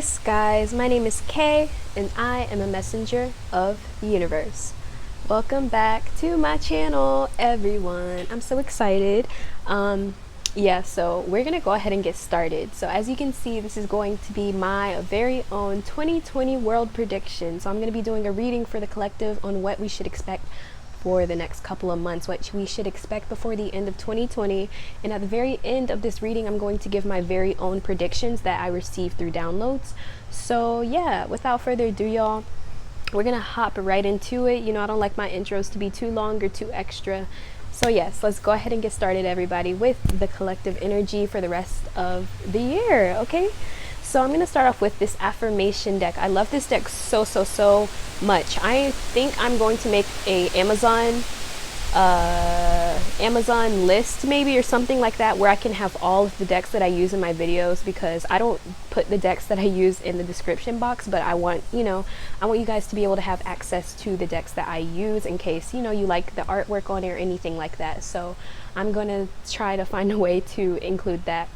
Peace, guys. My name is Kay, and I am a messenger of the universe. Welcome back to my channel, everyone. I'm so excited. So we're gonna go ahead and get started. So as you can see, this is going to be my very own 2020 world prediction. So I'm gonna be doing a reading for the collective on what we should expect for the next couple of months, what we should expect before the end of 2020. And at the very end of this reading, I'm going to give my very own predictions that I received through downloads. So yeah, without further ado, y'all, we're gonna hop right into it. You know, I don't like my intros to be too long or too extra. So yes, let's go ahead and get started, everybody, with the collective energy for the rest of the year, okay? So I'm going to start off with this affirmation deck. I love this deck so much. I think I'm going to make a Amazon list maybe, or something like that, where I can have all of the decks that I use in my videos, because I don't put the decks that I use in the description box, but I want you guys to be able to have access to the decks that I use in case, you like the artwork on it or anything like that. So I'm going to try to find a way to include that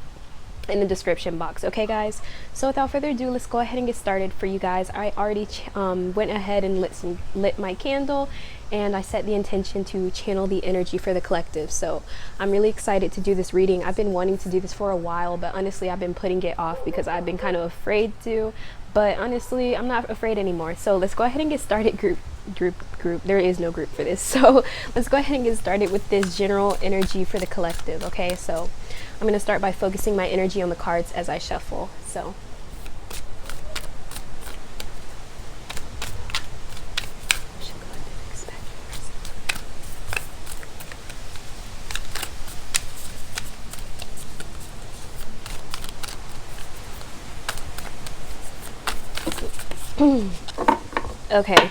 in the description box, okay guys? So without further ado, let's go ahead and get started for you guys. I already went ahead and lit my candle, and I set the intention to channel the energy for the collective. So I'm really excited to do this reading. I've been wanting to do this for a while, but honestly I've been putting it off because I've been kind of afraid to, but honestly I'm not afraid anymore. So let's go ahead and get started. Group, there is no group for this. So let's go ahead and get started with this general energy for the collective, okay? So I'm going to start by focusing my energy on the cards as I shuffle. So okay.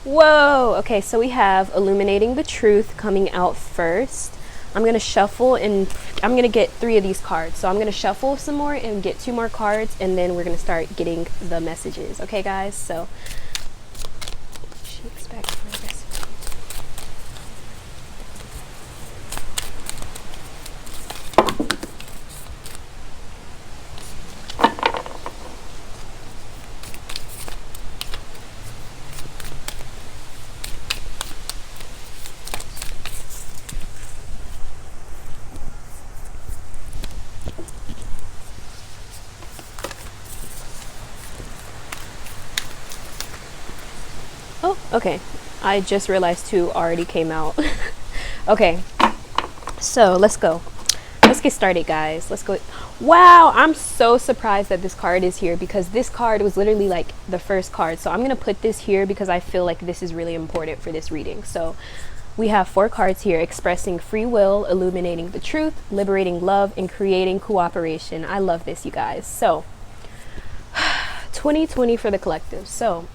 Whoa. Okay, so we have illuminating the truth coming out first. I'm going to shuffle, and I'm going to get 3 of these cards. So I'm going to shuffle some more and get 2 more cards, and then we're going to start getting the messages. Okay, guys? So what should you expect for the rest of Oh, okay. I just realized 2 already came out. Okay, so let's go. Let's get started, guys. Let's go. Wow, I'm so surprised that this card is here, because this card was literally like the first card. So I'm going to put this here because I feel like this is really important for this reading. So we have 4 cards here: expressing free will, illuminating the truth, liberating love, and creating cooperation. I love this, you guys. So 2020 for the collective. So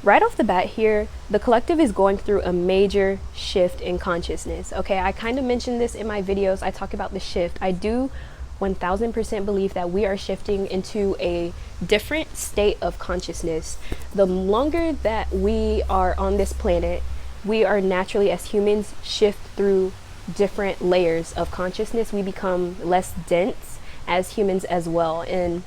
right off the bat here, the collective is going through a major shift in consciousness. Okay, I kind of mentioned this in my videos. I talk about the shift. I do 1000% believe that we are shifting into a different state of consciousness. The longer that we are on this planet, we are naturally, as humans, shift through different layers of consciousness. We become less dense as humans as well. And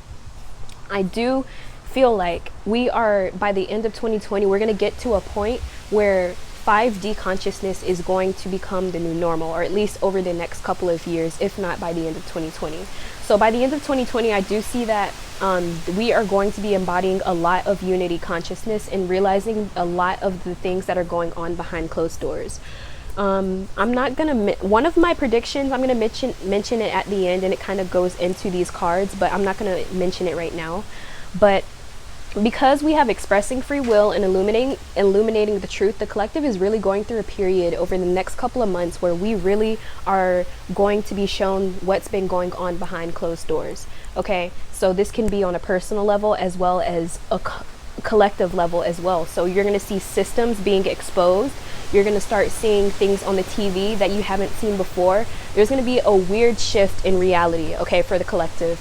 I do feel like we are, by the end of 2020, we're going to get to a point where 5D consciousness is going to become the new normal, or at least over the next couple of years, if not by the end of 2020. So by the end of 2020, I do see that we are going to be embodying a lot of unity consciousness and realizing a lot of the things that are going on behind closed doors. I'm not gonna one of my predictions, I'm gonna mention it at the end, and it kind of goes into these cards, but I'm not gonna mention it right now. But because we have expressing free will and illuminating the truth, the collective is really going through a period over the next couple of months where we really are going to be shown what's been going on behind closed doors. Okay, so this can be on a personal level as well as a collective level as well. So you're going to see systems being exposed. You're going to start seeing things on the TV that you haven't seen before. There's going to be a weird shift in reality, okay, for the collective.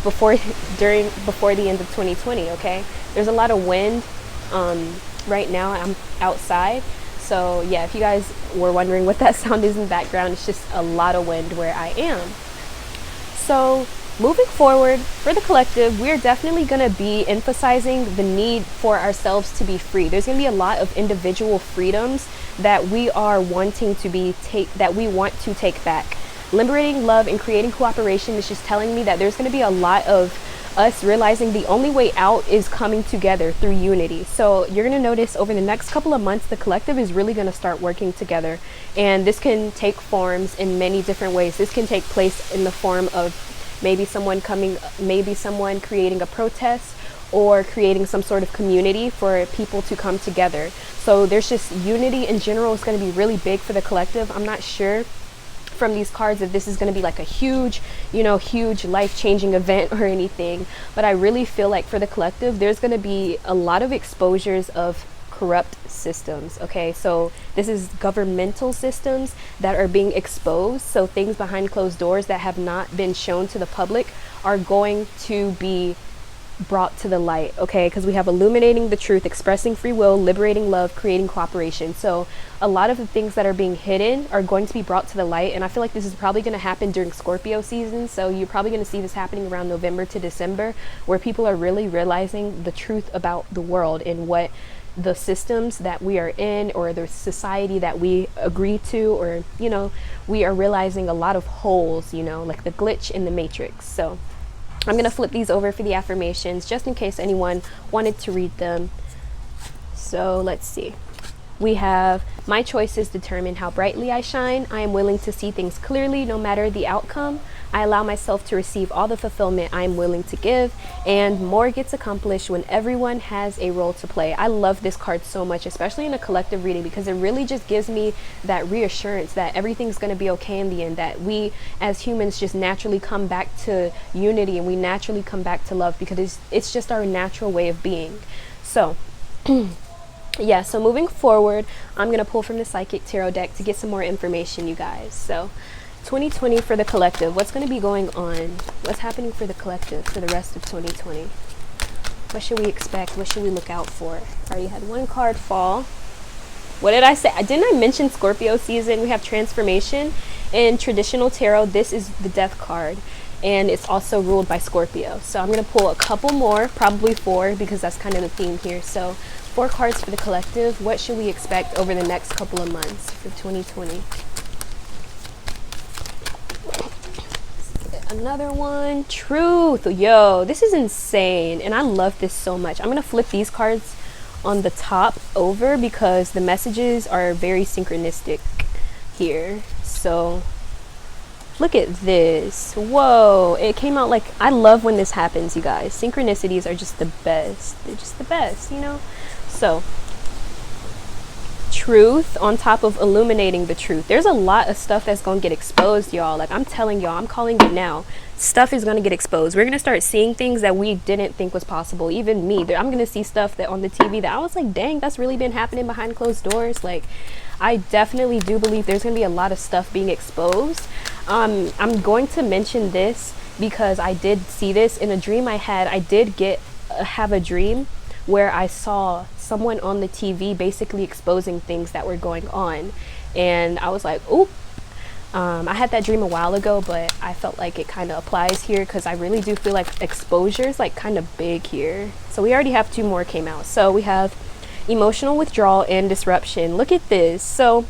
Before the end of 2020, okay? There's a lot of wind right now. I'm outside. So yeah, if you guys were wondering what that sound is in the background, it's just a lot of wind where I am. So moving forward for the collective, we're definitely going to be emphasizing the need for ourselves to be free. There's going to be a lot of individual freedoms that we are wanting to that we want to take back. Liberating love and creating cooperation is just telling me that there's going to be a lot of us realizing the only way out is coming together through unity. So you're going to notice over the next couple of months, the collective is really going to start working together. And this can take forms in many different ways. This can take place in the form of maybe someone creating a protest, or creating some sort of community for people to come together. So there's just unity in general is going to be really big for the collective. I'm not sure from these cards if this is going to be like a huge life-changing event or anything, but I really feel like for the collective there's going to be a lot of exposures of corrupt systems. Okay, so this is governmental systems that are being exposed. So things behind closed doors that have not been shown to the public are going to be brought to the light. Okay, because we have illuminating the truth, expressing free will, liberating love, creating cooperation. So a lot of the things that are being hidden are going to be brought to the light, and I feel like this is probably going to happen during Scorpio season. So you're probably going to see this happening around November to December, where people are really realizing the truth about the world and what the systems that we are in, or the society that we agree to, or we are realizing a lot of holes, like the glitch in the matrix. So I'm going to flip these over for the affirmations just in case anyone wanted to read them. So let's see. We have, my choices determine how brightly I shine. I am willing to see things clearly no matter the outcome. I allow myself to receive all the fulfillment I am willing to give, and more gets accomplished when everyone has a role to play. I love this card so much, especially in a collective reading, because it really just gives me that reassurance that everything's going to be okay in the end, that we as humans just naturally come back to unity and we naturally come back to love, because it's just our natural way of being. So yeah, so moving forward, I'm going to pull from the Psychic Tarot deck to get some more information, you guys. So 2020 for the collective, what's going to be going on? What's happening for the collective for the rest of 2020? What should we expect? What should we look out for? I already had one card fall. What did I say? Didn't I mention Scorpio season? We have transformation. In traditional tarot, this is the death card, and it's also ruled by Scorpio. So I'm going to pull a couple more, probably 4, because that's kind of the theme here. So 4 cards for the collective. What should we expect over the next couple of months for 2020? Another one, truth. Yo, this is insane, and I love this so much. I'm going to flip these cards on the top over because the messages are very synchronistic here. So look at this. Whoa, it came out like, I love when this happens, you guys. Synchronicities are just the best. They're just the best, So truth on top of illuminating the truth. There's a lot of stuff that's going to get exposed, y'all. Like, I'm telling y'all, I'm calling it now. Stuff is going to get exposed. We're going to start seeing things that we didn't think was possible. Even me, I'm going to see stuff that on the TV that I was like, dang, that's really been happening behind closed doors. Like, I definitely do believe there's going to be a lot of stuff being exposed. I'm going to mention this because I did see this in a dream I had. I did have a dream where I saw someone on the TV basically exposing things that were going on, and I was like, oop. I had that dream a while ago, but I felt like it kind of applies here because I really do feel like exposure is like kind of big here. So we already have 2 more came out. So we have emotional withdrawal and disruption. Look at this. So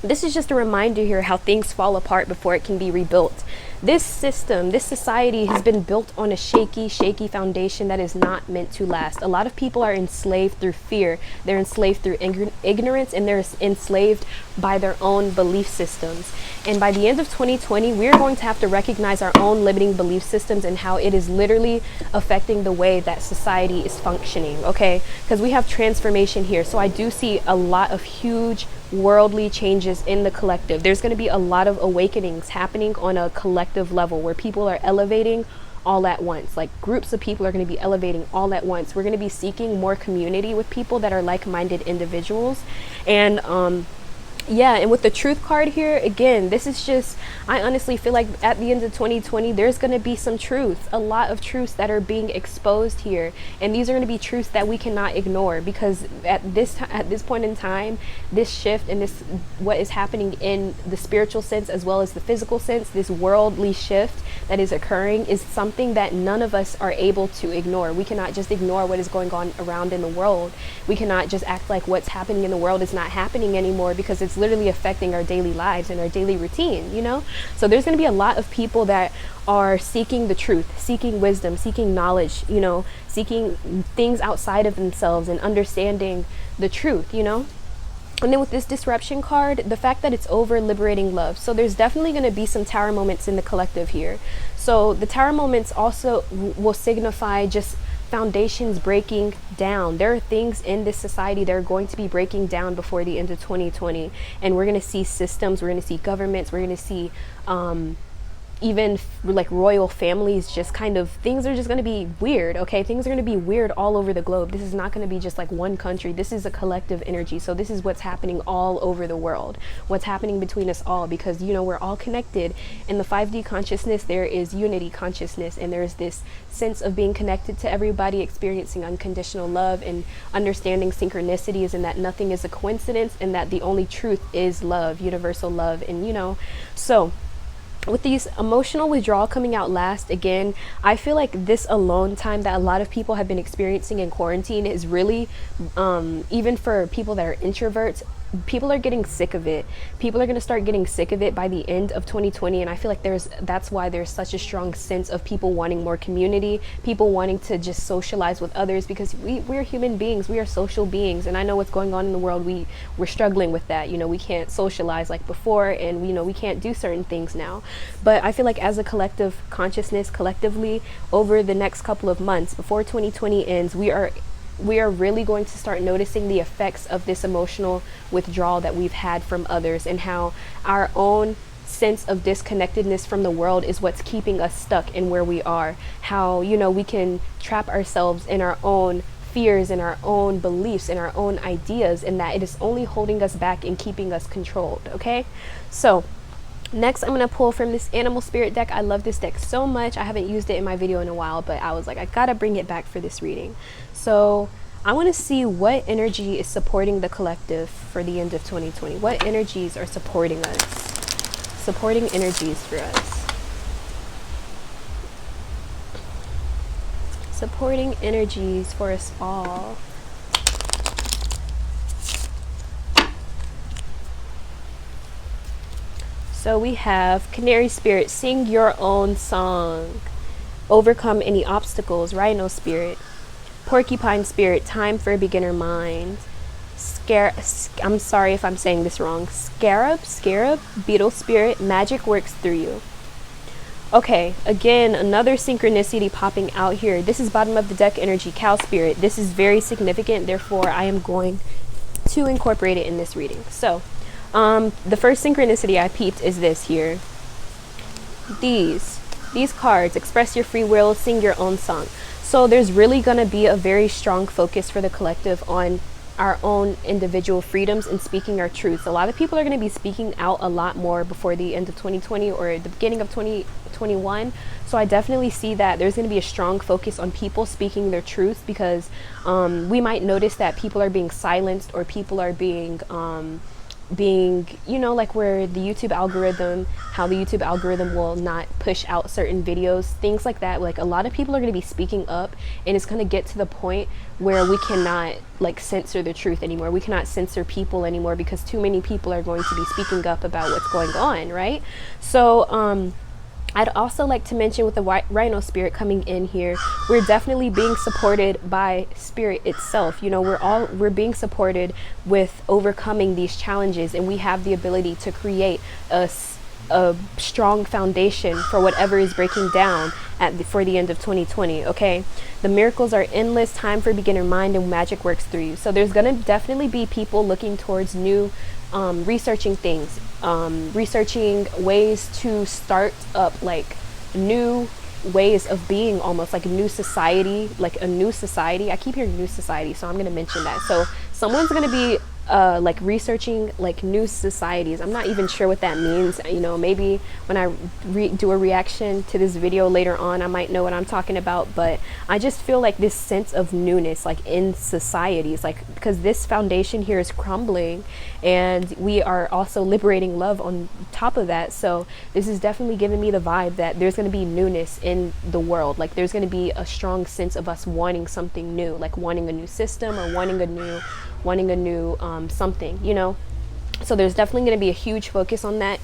this is just a reminder here how things fall apart before it can be rebuilt. This system, this society has been built on a shaky foundation that is not meant to last. A lot of people are enslaved through fear. They're enslaved through ignorance, and they're enslaved by their own belief systems. And by the end of 2020, we're going to have to recognize our own limiting belief systems and how it is literally affecting the way that society is functioning, okay? Because we have transformation here. So I do see a lot of huge worldly changes in the collective. There's going to be a lot of awakenings happening on a collective level where people are elevating all at once. Like, groups of people are going to be elevating all at once. We're going to be seeking more community with people that are like-minded individuals, and Yeah, and with the truth card here, again, this is just, I honestly feel like at the end of 2020, there's going to be some truth, a lot of truths that are being exposed here. And these are going to be truths that we cannot ignore, because at this point in time, this shift and this, what is happening in the spiritual sense as well as the physical sense, this worldly shift that is occurring is something that none of us are able to ignore. We cannot just ignore what is going on around in the world. We cannot just act like what's happening in the world is not happening anymore, because it's literally affecting our daily lives and our daily routine, you know? So there's going to be a lot of people that are seeking the truth, seeking wisdom, seeking knowledge, you know, seeking things outside of themselves and understanding the truth, you know? And then with this disruption card, the fact that it's over liberating love. So there's definitely going to be some tower moments in the collective here. So the tower moments also will signify just foundations breaking down. There are things in this society that are going to be breaking down before the end of 2020. And we're going to see systems, we're going to see governments, we're going to see even like royal families, just kind of, things are just going to be weird. Okay, things are going to be weird all over the globe. This is not going to be just like one country. This is a collective energy. So this is what's happening all over the world, what's happening between us all, because, you know, we're all connected. In the 5D consciousness, there is unity consciousness, and there's this sense of being connected to everybody, experiencing unconditional love and understanding synchronicities, and that nothing is a coincidence, and that the only truth is love, universal love. And, you know, so with these emotional withdrawal coming out last, again, I feel like this alone time that a lot of people have been experiencing in quarantine is really, even for people that are introverts, people are getting sick of it. People are going to start getting sick of it by the end of 2020. And I feel like that's why there's such a strong sense of people wanting more community, people wanting to just socialize with others, because we're human beings, we are social beings. And I know what's going on in the world, we're struggling with that. You know, we can't socialize like before, and you know, we can't do certain things now. But I feel like as a collective consciousness, collectively, over the next couple of months before 2020 ends, we are really going to start noticing the effects of this emotional withdrawal that we've had from others, and how our own sense of disconnectedness from the world is what's keeping us stuck in where we are. How, you know, we can trap ourselves in our own fears and our own beliefs and our own ideas, and that it is only holding us back and keeping us controlled. Okay, so next, I'm going to pull from this animal spirit deck. I love this deck so much. I haven't used it in my video in a while, but I was like, I gotta bring it back for this reading. So I want to see what energy is supporting the collective for the end of 2020. What energies are supporting us? Supporting energies for us. Supporting energies for us all. So we have Canary Spirit, sing your own song. Overcome any obstacles, Rhino Spirit. Porcupine Spirit, time for a beginner mind. I'm sorry if I'm saying this wrong. Scarab, Beetle Spirit, magic works through you. Okay, again, another synchronicity popping out here. This is bottom of the deck energy, Cow Spirit. This is very significant, therefore I am going to incorporate it in this reading. So the first synchronicity I peeped is this here. These cards, express your free will, sing your own song. So there's really going to be a very strong focus for the collective on our own individual freedoms and speaking our truths. A lot of people are going to be speaking out a lot more before the end of 2020 or the beginning of 2021. So I definitely see that there's going to be a strong focus on people speaking their truths, because we might notice that people are being silenced, or people are being, you know, like where the YouTube algorithm, how the YouTube algorithm will not push out certain videos, things like that. Like a lot of people are going to be speaking up, and it's going to get to the point where we cannot like censor the truth anymore. We cannot censor people anymore, because too many people are going to be speaking up about what's going on, right? So I'd also like to mention, with the Rhino Spirit coming in here, we're definitely being supported by Spirit itself. You know, we're being supported with overcoming these challenges, and we have the ability to create a strong foundation for whatever is breaking down for the end of 2020. Okay, the miracles are endless, time for beginner mind, and magic works through you. So there's gonna definitely be people looking towards new researching things, researching ways to start up like new ways of being, almost like a new society, I keep hearing new society, so I'm going to mention that. So someone's going to be like researching like new societies. I'm not even sure what that means. You know, maybe when I do a reaction to this video later on, I might know what I'm talking about. But I just feel like this sense of newness, like in societies, like because this foundation here is crumbling, and we are also liberating love on top of that. So this is definitely giving me the vibe that there's going to be newness in the world. Like there's going to be a strong sense of us wanting something new, like wanting a new system or wanting a new something, you know. So there's definitely going to be a huge focus on that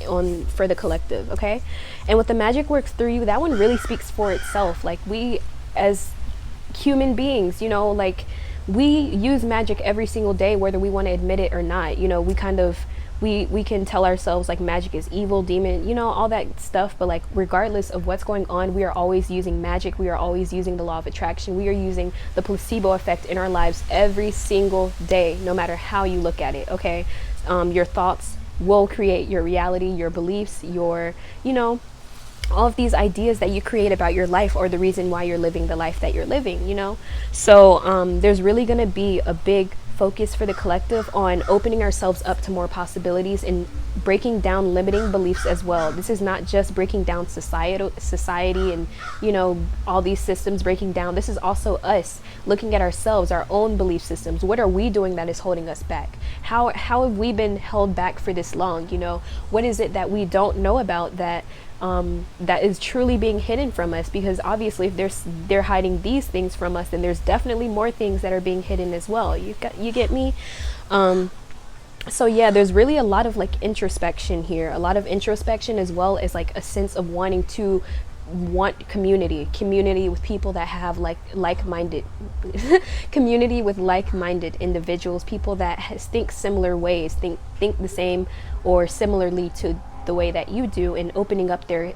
for the collective. Okay, and with the magic works through you, that one really speaks for itself. Like we as human beings, you know, like we use magic every single day, whether we want to admit it or not. You know, we kind of we can tell ourselves like magic is evil, demon, you know, all that stuff. But like regardless of what's going on, we are always using magic. We are always using the law of attraction. We are using the placebo effect in our lives every single day, no matter how you look at it. Okay, your thoughts will create your reality, your beliefs, your, you know, all of these ideas that you create about your life or the reason why you're living the life that you're living, you know. So there's really going to be a big focus for the collective on opening ourselves up to more possibilities and breaking down limiting beliefs as well. This is not just breaking down society and, you know, all these systems breaking down. This is also us looking at ourselves, our own belief systems. What are we doing that is holding us back? How have we been held back for this long? You know, what is it that we don't know about that that is truly being hidden from us? Because obviously if they're hiding these things from us, then there's definitely more things that are being hidden as well. You get me? So yeah, there's really a lot of like introspection here, a lot of introspection, as well as like a sense of want community with people that have like-minded community with like-minded individuals, people that think similar ways, think the same or similarly to the way that you do, and opening up their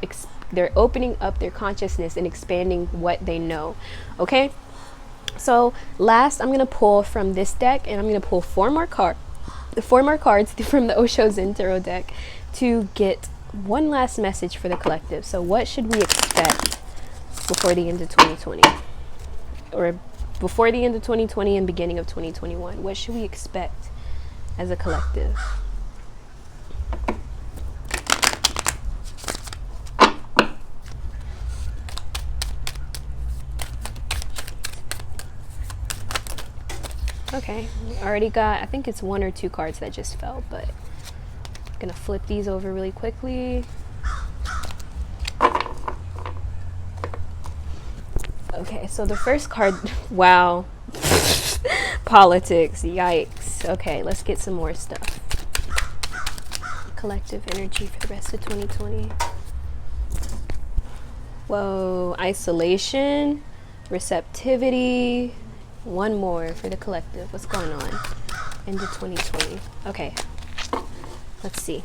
consciousness and expanding what they know. Okay, so last I'm gonna pull from this deck, and I'm gonna pull four more cards from the Osho Zen Tarot deck to get one last message for the collective. So what should we expect before the end of 2020, or before the end of 2020 and beginning of 2021? What should we expect as a collective? Okay, already got, I think it's one or two cards that just fell, but I'm gonna flip these over really quickly. Okay, so the first card, wow, politics, yikes. Okay, let's get some more stuff. Collective energy for the rest of 2020. Whoa, isolation, receptivity. One more for the collective. What's going on? End of 2020. Okay, let's see.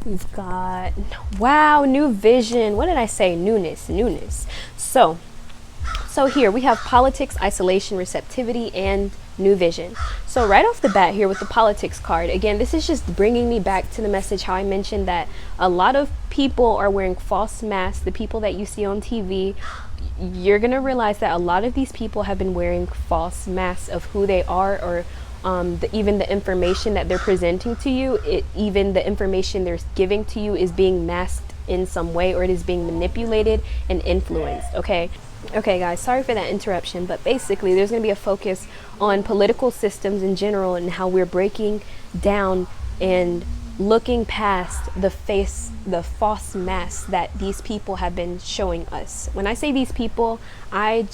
We've got, wow, new vision. What did I say? Newness. So here we have politics, isolation, receptivity, and new vision. So right off the bat here with the politics card, again, this is just bringing me back to the message how I mentioned that a lot of people are wearing false masks. The people that you see on TV, you're gonna realize that a lot of these people have been wearing false masks of who they are, or even the information that they're presenting to you, even the information they're giving to you is being masked in some way, or it is being manipulated and influenced. Okay, guys, sorry for that interruption, but basically there's going to be a focus on political systems in general and how we're breaking down and looking past the false masks that these people have been showing us. When I say these people, I'm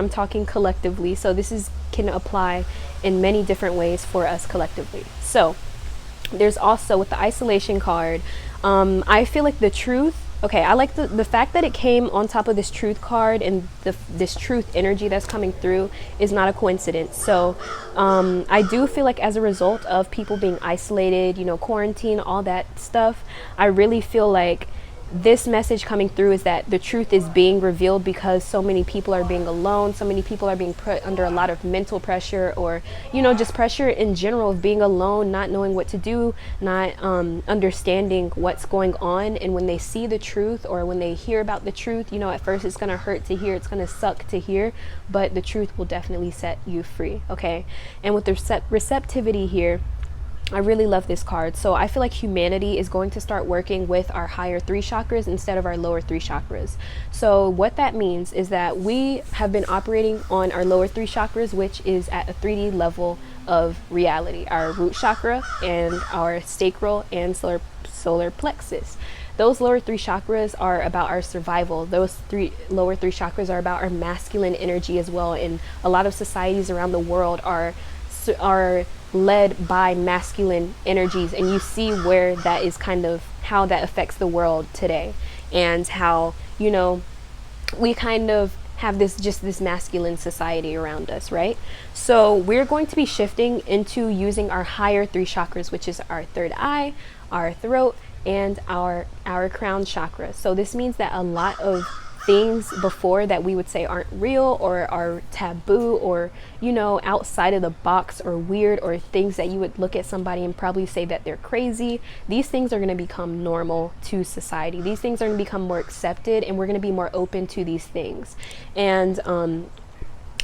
talking collectively, so this can apply in many different ways for us collectively. So there's also, with the isolation card, I feel like the truth, okay, I like the fact that it came on top of this truth card, and this truth energy that's coming through is not a coincidence. So I do feel like as a result of people being isolated, you know, quarantine, all that stuff, I really feel like this message coming through is that the truth is being revealed because so many people are being alone, so many people are being put under a lot of mental pressure, or just pressure in general of being alone, not knowing what to do, not understanding what's going on. And when they see the truth, or when they hear about the truth, at first it's going to hurt to hear, it's going to suck to hear, but the truth will definitely set you free. Okay. And with the receptivity here, I really love this card. So I feel like humanity is going to start working with our higher 3 chakras instead of our lower 3 chakras. So what that means is that we have been operating on our lower 3 chakras, which is at a 3D level of reality, our root chakra and our sacral and solar plexus. Those lower 3 chakras are about our survival. Those lower 3 chakras are about our masculine energy as well. And a lot of societies around the world are led by masculine energies, and you see where that is kind of how that affects the world today, and how we kind of have this masculine society around us, right? So we're going to be shifting into using our higher 3 chakras, which is our third eye, our throat, and our crown chakra. So this means that a lot of things before that we would say aren't real, or are taboo, or outside of the box, or weird, or things that you would look at somebody and probably say that they're crazy, these things are going to become normal to society. These things are going to become more accepted, and we're going to be more open to these things. And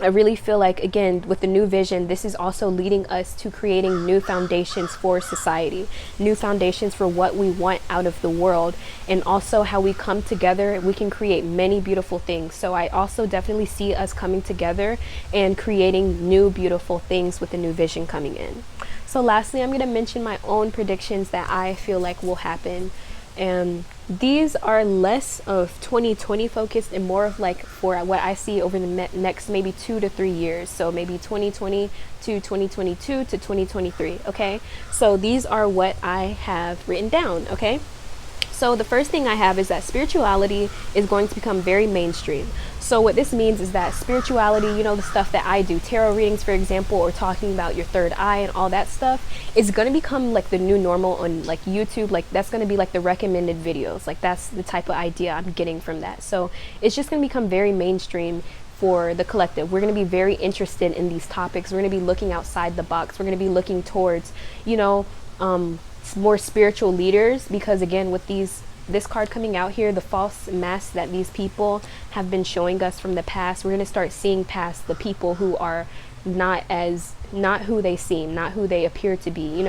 I really feel like, again, with the new vision, this is also leading us to creating new foundations for society, new foundations for what we want out of the world, and also how we come together. We can create many beautiful things. So I also definitely see us coming together and creating new beautiful things with the new vision coming in. So lastly, I'm going to mention my own predictions that I feel like will happen. And these are less of 2020 focused and more of like for what I see over the next maybe 2 to 3 years. So maybe 2020 to 2022 to 2023. Okay. So these are what I have written down. Okay. So the first thing I have is that spirituality is going to become very mainstream. So what this means is that spirituality, the stuff that I do, tarot readings, for example, or talking about your third eye and all that stuff, is going to become like the new normal on like YouTube. Like that's going to be like the recommended videos. Like that's the type of idea I'm getting from that. So it's just going to become very mainstream for the collective. We're going to be very interested in these topics. We're going to be looking outside the box. We're going to be looking towards, more spiritual leaders, because again, with this card coming out here, the false masks that these people have been showing us from the past, we're going to start seeing past the people who are not who they seem, not who they appear to be,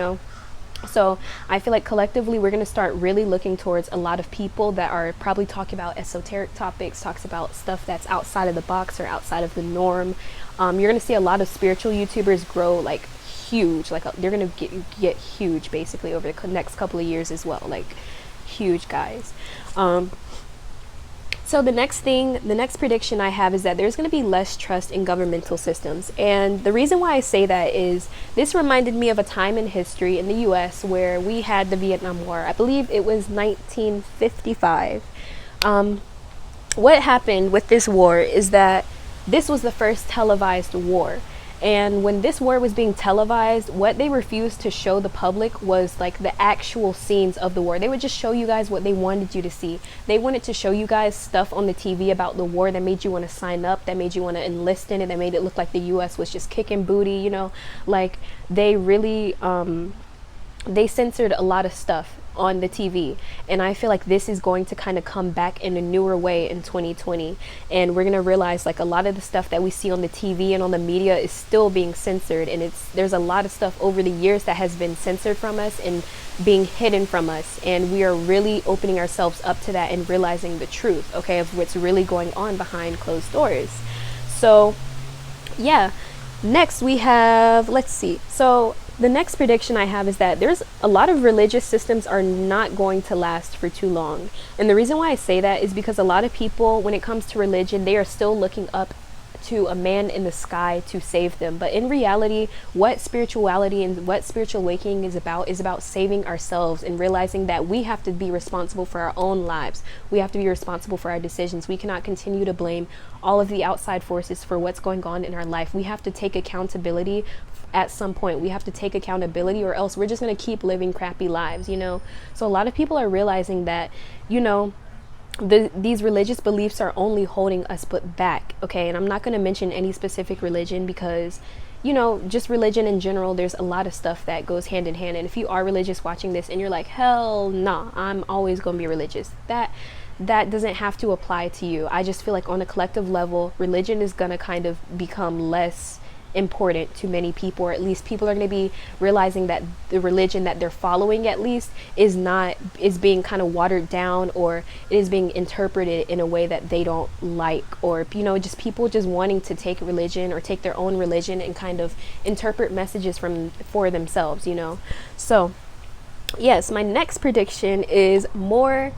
So I feel like collectively we're going to start really looking towards a lot of people that are probably talking about esoteric topics, talks about stuff that's outside of the box or outside of the norm. You're going to see a lot of spiritual YouTubers grow like huge, like they're going to get huge basically over the next couple of years as well, like huge guys. So the next prediction I have is that there's going to be less trust in governmental systems. And the reason why I say that is this reminded me of a time in history in the US where we had the Vietnam War. I believe it was 1955. What happened with this war is that this was the first televised war. And when this war was being televised, what they refused to show the public was like the actual scenes of the war. They would just show you guys what they wanted you to see. They wanted to show you guys stuff on the TV about the war that made you want to sign up, that made you want to enlist in it, that made it look like the US was just kicking booty, like they really, they censored a lot of stuff on the TV. And I feel like this is going to kind of come back in a newer way in 2020. And we're going to realize like a lot of the stuff that we see on the TV and on the media is still being censored. And there's a lot of stuff over the years that has been censored from us and being hidden from us. And we are really opening ourselves up to that and realizing the truth, okay, of what's really going on behind closed doors. So yeah, next we have, let's see. So the next prediction I have is that there's a lot of religious systems are not going to last for too long. And the reason why I say that is because a lot of people, when it comes to religion, they are still looking up to a man in the sky to save them. But in reality, what spirituality and what spiritual awakening is about saving ourselves and realizing that we have to be responsible for our own lives. We have to be responsible for our decisions. We cannot continue to blame all of the outside forces for what's going on in our life. We have to take accountability. At some point we have to take accountability, or else we're just going to keep living crappy lives, So a lot of people are realizing that, these religious beliefs are only holding us put back, okay? And I'm not going to mention any specific religion because, you know, just religion in general, there's a lot of stuff that goes hand in hand. And if you are religious watching this and you're like, hell nah, I'm always going to be religious, that doesn't have to apply to you. I just feel like on a collective level, religion is going to kind of become less important to many people, or at least people are going to be realizing that the religion that they're following at least is being kind of watered down, or it is being interpreted in a way that they don't like, or, you know, just people just wanting to take religion or take their own religion and kind of interpret messages for themselves, you know. So yes, my next prediction is more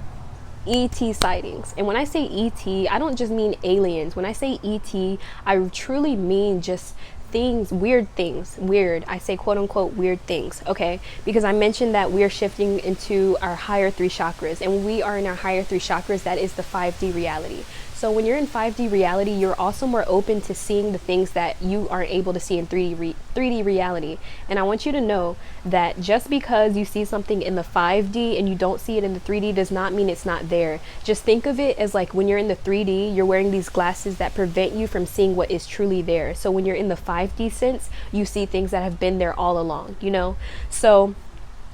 ET sightings. And when I say ET, I don't just mean aliens. When I say ET, I truly mean just things, weird, I say quote unquote weird things, okay? Because I mentioned that we're shifting into our higher 3 chakras, and when we are in our higher 3 chakras, that is the 5D reality. So when you're in 5D reality, you're also more open to seeing the things that you aren't able to see in 3D reality. And I want you to know that just because you see something in the 5D and you don't see it in the 3D does not mean it's not there. Just think of it as like when you're in the 3D, you're wearing these glasses that prevent you from seeing what is truly there. So when you're in the 5D sense, you see things that have been there all along, you know? So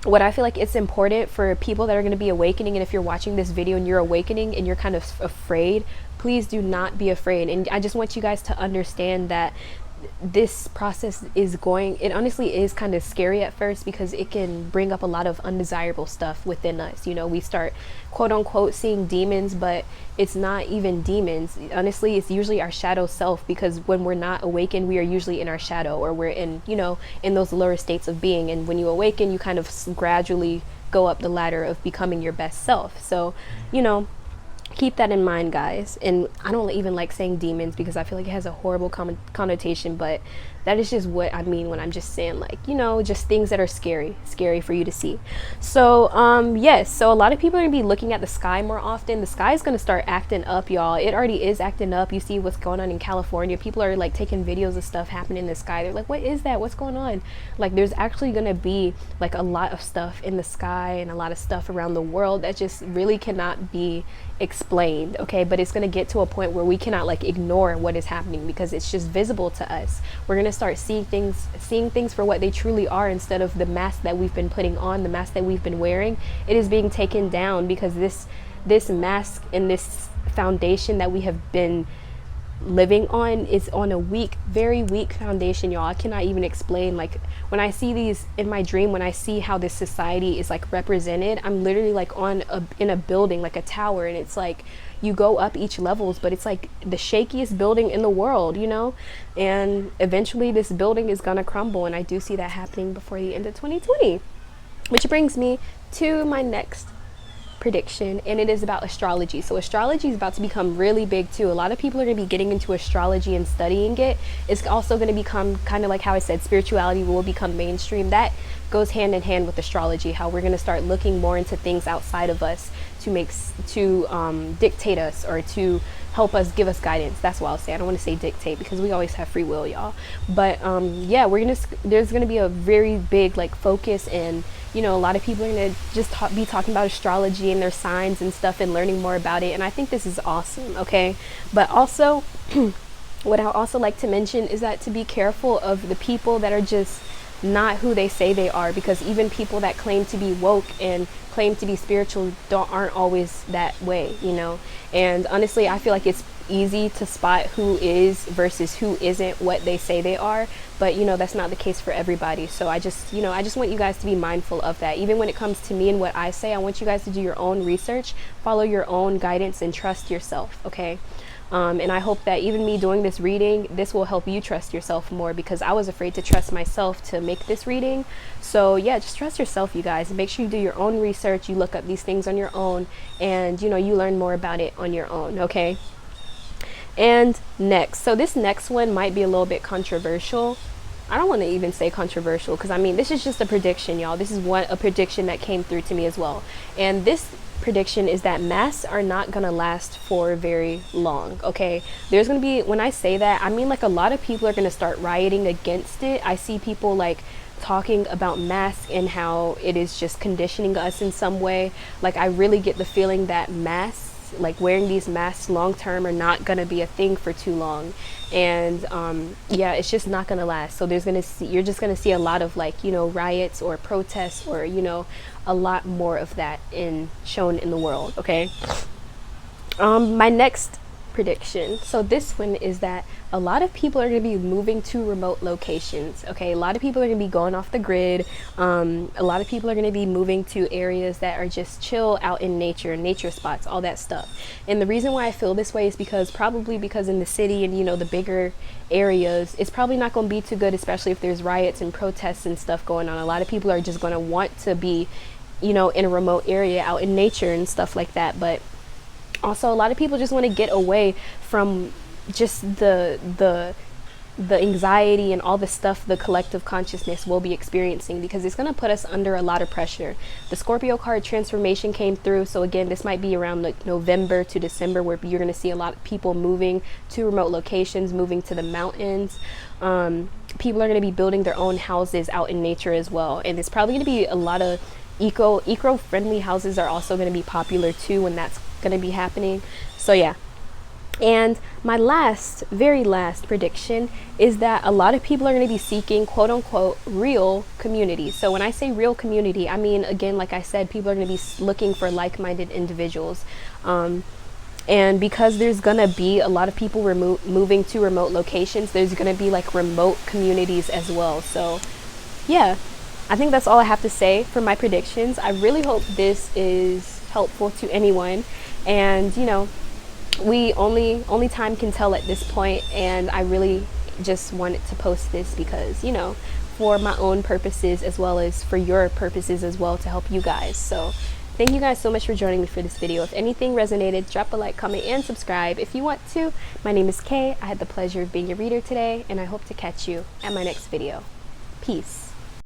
what I feel like it's important for people that are going to be awakening, and if you're watching this video and you're awakening and you're kind of afraid, please do not be afraid. And I just want you guys to understand that this process it honestly is kind of scary at first, because it can bring up a lot of undesirable stuff within us. You know, we start quote unquote seeing demons, but it's not even demons. Honestly, it's usually our shadow self, because when we're not awakened, we are usually in our shadow, or we're in, you know, in those lower states of being. And when you awaken, you kind of gradually go up the ladder of becoming your best self. So, you know, keep that in mind, guys. And I don't even like saying demons because I feel like it has a horrible connotation, but that is just what I mean when I'm just saying, like, you know, just things that are scary for you to see. So yes, so a lot of people are gonna be looking at the sky more often. The sky is gonna start acting up, y'all. It already is acting up. You see what's going on in California. People are like taking videos of stuff happening in the sky. They're like, what is that? What's going on? Like, there's actually gonna be like a lot of stuff in the sky and a lot of stuff around the world that just really cannot be explained, okay? But it's going to get to a point where we cannot like ignore what is happening, because it's just visible to us. We're going to start seeing things for what they truly are, instead of the mask that we've been putting on, the mask that we've been wearing. It is being taken down, because this mask and this foundation that we have been living on is on a weak, very weak foundation, y'all. I cannot even explain. Like, when I see these in my dream, when I see how this society is like represented, I'm literally like in a building, like a tower, and it's like you go up each levels, but it's like the shakiest building in the world, you know? And eventually this building is gonna crumble, and I do see that happening before the end of 2020. Which brings me to my next prediction, and it is about astrology. So astrology is about to become really big too. A lot of people are going to be getting into astrology and studying it. It's also going to become kind of like how I said, spirituality will become mainstream. That goes hand in hand with astrology, how we're going to start looking more into things outside of us to dictate us, or to help us, give us guidance. That's what I'll say. I don't want to say dictate, because we always have free will, y'all. But yeah, there's gonna be a very big like focus, and you know, a lot of people are gonna just be talking about astrology and their signs and stuff, and learning more about it. And I think this is awesome, okay? But also what I also like to mention is that to be careful of the people that are just not who they say they are, because even people that claim to be woke and claim to be spiritual aren't always that way, you know? And honestly, I feel like it's easy to spot who is versus who isn't what they say they are, but you know, that's not the case for everybody. So I just want you guys to be mindful of that. Even when it comes to me and what I say, I want you guys to do your own research, follow your own guidance, and trust yourself, okay? And I hope that even me doing this reading, this will help you trust yourself more, because I was afraid to trust myself to make this reading. So yeah, just trust yourself, you guys. Make sure you do your own research, you look up these things on your own, and you know, you learn more about it on your own, okay? And next, so this next one might be a little bit controversial. I don't want to even say controversial, because I mean, this is just a prediction, y'all. This is a prediction that came through to me as well. And this prediction is that masks are not gonna last for very long, okay? There's gonna be, when I say that, I mean like a lot of people are gonna start rioting against it. I see people like talking about masks and how it is just conditioning us in some way. Like, I really get the feeling that masks like wearing these masks long term are not going to be a thing for too long. And yeah, it's just not going to last. So you're just going to see a lot of like, you know, riots or protests, or, you know, a lot more of that shown in the world. Okay. My next prediction, so this one is that a lot of people are going to be moving to remote locations. Okay, a lot of people are going to be going off the grid. A lot of people are going to be moving to areas that are just chill out in nature spots, all that stuff. And the reason why I feel this way is probably because in the city and, you know, the bigger areas, it's probably not going to be too good, especially if there's riots and protests and stuff going on. A lot of people are just going to want to be, you know, in a remote area out in nature and stuff like that. But also, a lot of people just want to get away from just the anxiety and all the stuff the collective consciousness will be experiencing, because it's going to put us under a lot of pressure. The Scorpio card transformation came through, so again, this might be around like November to December, where you're going to see a lot of people moving to remote locations, moving to the mountains. People are going to be building their own houses out in nature as well, and it's probably going to be a lot of eco-friendly houses are also going to be popular too when that's going to be happening. So yeah. And my very last prediction is that a lot of people are going to be seeking quote unquote real community. So when I say real community, I mean, again, like I said, people are going to be looking for like-minded individuals. And because there's going to be a lot of people moving to remote locations, there's going to be like remote communities as well. So yeah, I think that's all I have to say for my predictions. I really hope this is helpful to anyone. And, you know, we only time can tell at this point, and I really just wanted to post this because, you know, for my own purposes as well as for your purposes as well, to help you guys. So thank you guys so much for joining me for this video. If anything resonated, drop a like, comment, and subscribe if you want to. My name is Kay. I had the pleasure of being your reader today, and I hope to catch you at my next video. Peace.